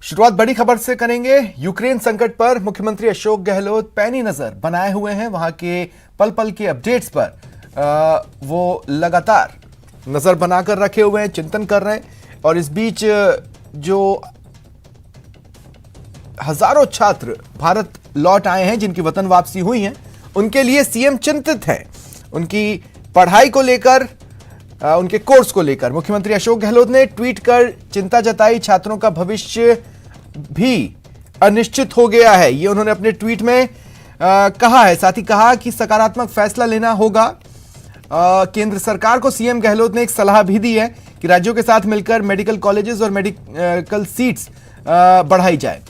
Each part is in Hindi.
शुरुआत बड़ी खबर से करेंगे। यूक्रेन संकट पर मुख्यमंत्री अशोक गहलोत पैनी नजर बनाए हुए हैं। वहां के पल पल के अपडेट्स पर वो लगातार नजर बनाकर रखे हुए हैं, चिंतन कर रहे हैं। और इस बीच जो हजारों छात्र भारत लौट आए हैं, जिनकी वतन वापसी हुई है, उनके लिए सीएम चिंतित हैं। उनकी पढ़ाई को लेकर, उनके कोर्स को लेकर मुख्यमंत्री अशोक गहलोत ने ट्वीट कर चिंता जताई। छात्रों का भविष्य भी अनिश्चित हो गया है, ये उन्होंने अपने ट्वीट में कहा है। साथ ही कहा कि सकारात्मक फैसला लेना होगा। केंद्र सरकार को सीएम गहलोत ने एक सलाह भी दी है कि राज्यों के साथ मिलकर मेडिकल कॉलेजेस और मेडिकल सीट्स बढ़ाई जाए।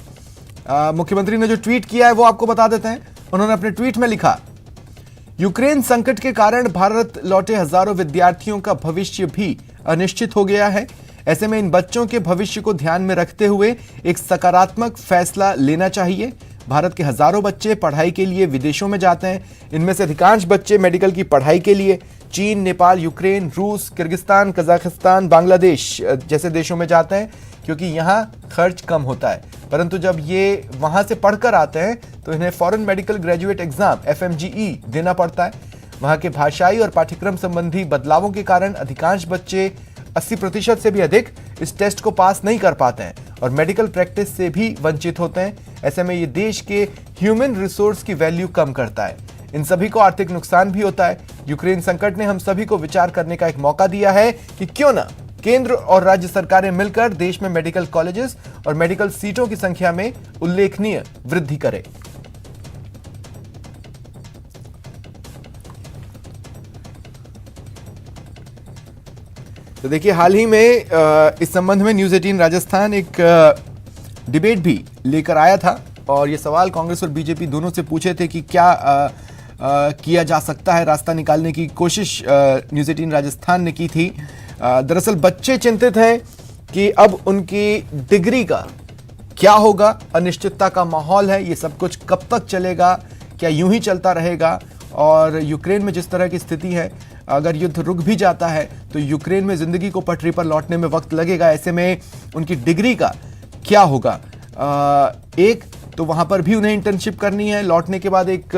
मुख्यमंत्री ने जो ट्वीट किया है वो आपको बता देते हैं। उन्होंने अपने ट्वीट में लिखा, यूक्रेन संकट के कारण भारत लौटे हजारों विद्यार्थियों का भविष्य भी अनिश्चित हो गया है। ऐसे में इन बच्चों के भविष्य को ध्यान में रखते हुए एक सकारात्मक फैसला लेना चाहिए। भारत के हजारों बच्चे पढ़ाई के लिए विदेशों में जाते हैं। इनमें से अधिकांश बच्चे मेडिकल की पढ़ाई के लिए चीन, नेपाल, यूक्रेन, रूस, किर्गिस्तान, कजाकिस्तान, बांग्लादेश जैसे देशों में जाते हैं, क्योंकि यहाँ खर्च कम होता है। परंतु जब ये वहां से पढ़कर आते हैं तो इन्हें foreign medical graduate exam FMGE देना पड़ता है। वहां के भाषाई और पाठ्यक्रम संबंधी बदलावों के कारण अधिकांश बच्चे 80% से भी अधिक इस टेस्ट को पास नहीं कर पाते हैं और मेडिकल प्रैक्टिस से भी वंचित होते हैं। ऐसे में ये देश के ह्यूमन रिसोर्स की वैल्यू कम करता है। इन सभी को आर्थिक नुकसान भी होता है। यूक्रेन संकट ने हम सभी को विचार करने का एक मौका दिया है कि क्यों ना केंद्र और राज्य सरकारें मिलकर देश में मेडिकल कॉलेजेस और मेडिकल सीटों की संख्या में उल्लेखनीय वृद्धि करें। तो देखिए, हाल ही में इस संबंध में न्यूज़ 18 राजस्थान एक डिबेट भी लेकर आया था और ये सवाल कांग्रेस और बीजेपी दोनों से पूछे थे कि क्या किया जा सकता है। रास्ता निकालने की कोशिश न्यूज़ 18 राजस्थान ने की थी। दरअसल बच्चे चिंतित हैं कि अब उनकी डिग्री का क्या होगा। अनिश्चितता का माहौल है। ये सब कुछ कब तक चलेगा, क्या यूं ही चलता रहेगा। और यूक्रेन में जिस तरह की स्थिति है, अगर युद्ध रुक भी जाता है तो यूक्रेन में जिंदगी को पटरी पर लौटने में वक्त लगेगा। ऐसे में उनकी डिग्री का क्या होगा। एक तो वहां पर भी उन्हें इंटर्नशिप करनी है। लौटने के बाद एक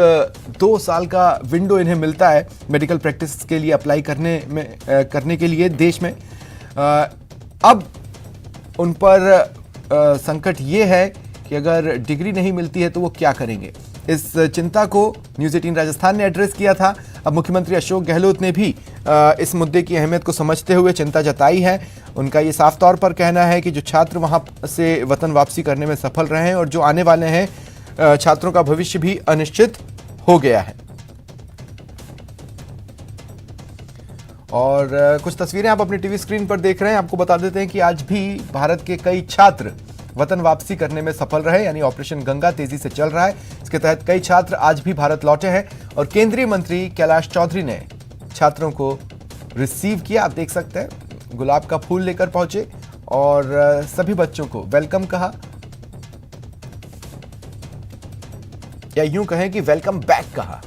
2 साल का विंडो इन्हें मिलता है मेडिकल प्रैक्टिस के लिए अप्लाई करने के लिए देश में। अब उन पर संकट ये है कि अगर डिग्री नहीं मिलती है तो वो क्या करेंगे। इस चिंता को न्यूज़ 18 राजस्थान ने एड्रेस किया था। अब मुख्यमंत्री अशोक गहलोत ने भी इस मुद्दे की अहमियत को समझते हुए चिंता जताई है। उनका ये साफ तौर पर कहना है कि जो छात्र वहां से वतन वापसी करने में सफल रहे हैं और जो आने वाले हैं, छात्रों का भविष्य भी अनिश्चित हो गया है। और कुछ तस्वीरें आप अपनी टीवी स्क्रीन पर देख रहे हैं। आपको बता देते हैं कि आज भी भारत के कई छात्र वतन वापसी करने में सफल रहे, यानी ऑपरेशन गंगा तेजी से चल रहा है। इसके तहत कई छात्र आज भी भारत लौटे हैं और केंद्रीय मंत्री कैलाश चौधरी ने छात्रों को रिसीव किया। आप देख सकते हैं, गुलाब का फूल लेकर पहुंचे और सभी बच्चों को वेलकम कहा, या यूं कहें कि वेलकम बैक कहा।